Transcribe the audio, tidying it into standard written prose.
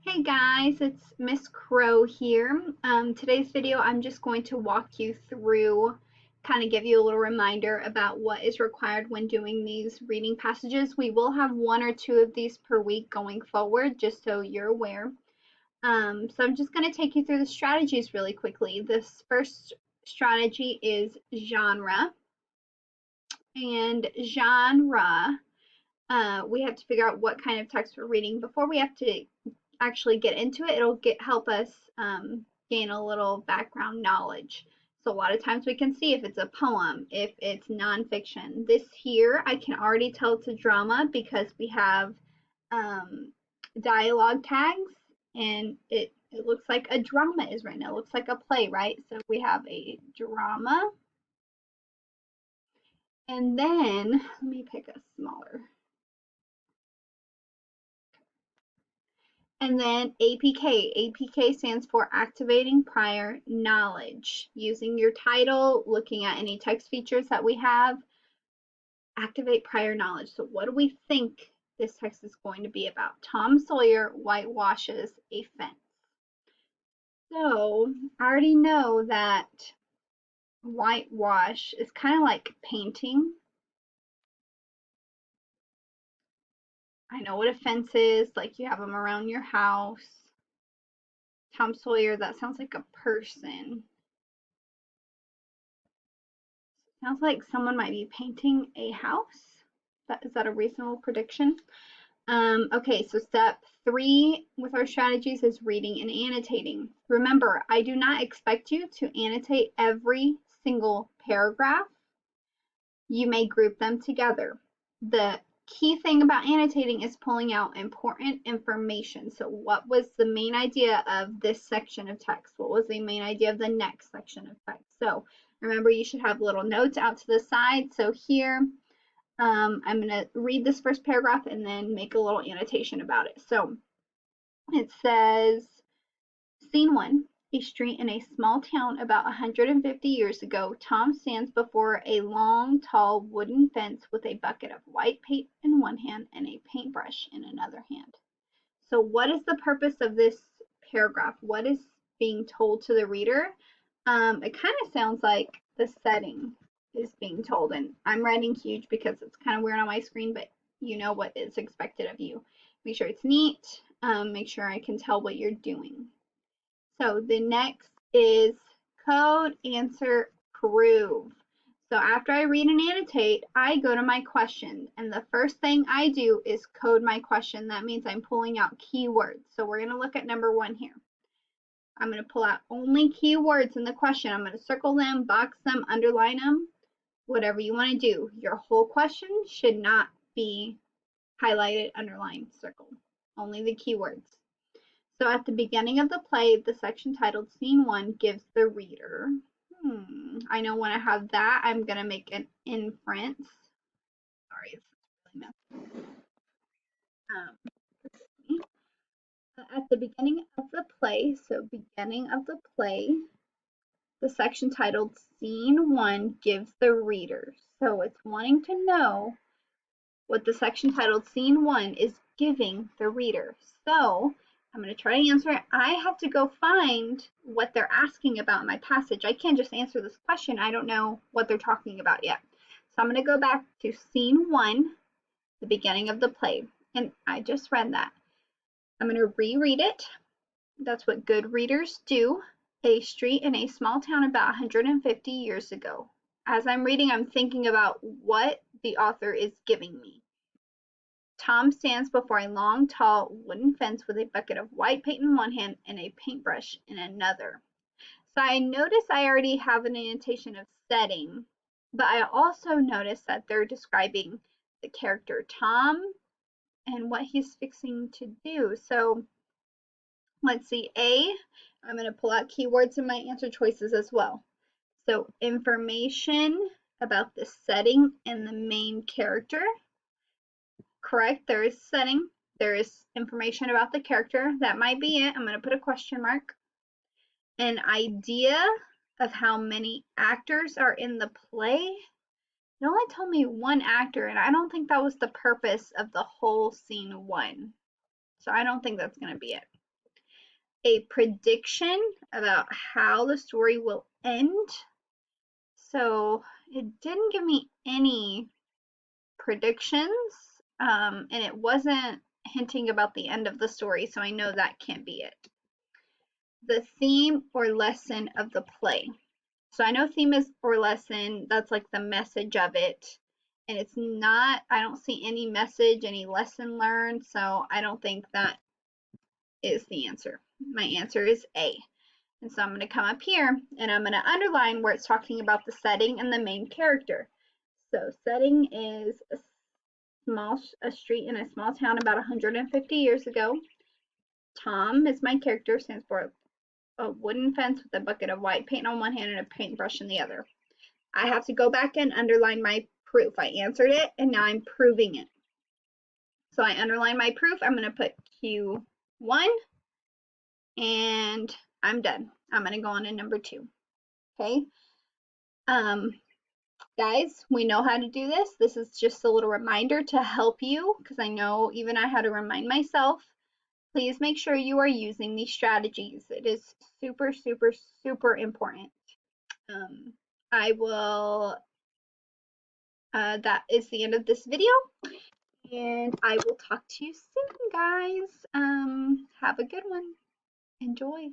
Hey guys, it's Miss Crow here. Today's video, I'm just going to walk you through, kind of give you a little reminder about what is required when doing these reading passages. We will have one or two of these per week going forward, just so you're aware. So I'm just going to take you through the strategies really quickly. This first strategy is genre, and genre, we have to figure out what kind of text we're reading before we have to actually get into it. It'll help us gain a little background knowledge. So a lot of times we can see if it's a poem, if it's nonfiction. This here, I can already tell it's a drama because we have dialogue tags, and it looks like a drama is written. It looks like a play, right? So we have a drama. And then, let me pick a smaller. And then APK. APK stands for Activating Prior Knowledge. Using your title, looking at any text features that we have, activate prior knowledge. So what do we think this text is going to be about? Tom Sawyer whitewashes a fence. So I already know that whitewash is kind of like painting. I know what a fence is, like you have them around your house. Tom Sawyer, that sounds like a person. Sounds like someone might be painting a house. Is that a reasonable prediction? Okay, so step 3 with our strategies is reading and annotating. Remember, I do not expect you to annotate every single paragraph. You may group them together. The key thing about annotating is pulling out important information. So what was the main idea of this section of text? What was the main idea of the next section of text? So remember, you should have little notes out to the side. So here, I'm going to read this first paragraph and then make a little annotation about it. So it says, Scene 1, a street in a small town about 150 years ago. Tom stands before a long, tall wooden fence with a bucket of white paint in one hand and a paintbrush in another hand. So what is the purpose of this paragraph? What is being told to the reader? It kind of sounds like the setting is being told, and I'm writing huge because it's kind of weird on my screen, but you know what is expected of you. Make sure it's neat. Make sure I can tell what you're doing. So the next is code, answer, prove. So after I read and annotate, I go to my question. And the first thing I do is code my question. That means I'm pulling out keywords. So we're going to look at number 1 here. I'm going to pull out only keywords in the question. I'm going to circle them, box them, underline them, whatever you want to do. Your whole question should not be highlighted, underlined, circled. Only the keywords. So at the beginning of the play, the section titled Scene 1 gives the reader, I know when I have that, I'm going to make an inference. Sorry, it's really messy. At the beginning of the play, so beginning of the play, the section titled Scene 1 gives the reader. So it's wanting to know what the section titled Scene 1 is giving the reader. So I'm going to try to answer it. I have to go find what they're asking about in my passage. I can't just answer this question. I don't know what they're talking about yet. So I'm going to go back to Scene 1, the beginning of the play. And I just read that. I'm going to reread it. That's what good readers do. A street in a small town about 150 years ago. As I'm reading, I'm thinking about what the author is giving me. Tom stands before a long, tall wooden fence with a bucket of white paint in one hand and a paintbrush in another. So I notice I already have an annotation of setting, but I also notice that they're describing the character Tom and what he's fixing to do. So let's see, I'm going to pull out keywords in my answer choices as well. So information about the setting and the main character. Correct, there is setting, there is information about the character. That might be it. I'm going to put a question mark. An idea of how many actors are in the play. It only told me 1 actor, and I don't think that was the purpose of the whole Scene 1. So I don't think that's going to be it. a prediction about how the story will end. So it didn't give me any predictions, and it wasn't hinting about the end of the story, so I know that can't be it. The theme or lesson of the play. So I know theme is or lesson, that's like the message of it. And it's not, I don't see any message, any lesson learned, so I don't think that is the answer. My answer is A. And so I'm going to come up here and I'm going to underline where it's talking about the setting and the main character. So setting is a street in a small town about 150 years ago. Tom is my character, stands for a wooden fence with a bucket of white paint on one hand and a paintbrush in the other. I have to go back and underline my proof. I answered it and now I'm proving it. So I underline my proof. I'm going to put Q1 and I'm done. I'm going to go on to number 2. Okay. Guys, we know how to do this. This is just a little reminder to help you because I know even I had to remind myself. Please make sure you are using these strategies. It is super, super, super important. I will, that is the end of this video, and I will talk to you soon, guys. Have a good one. Enjoy.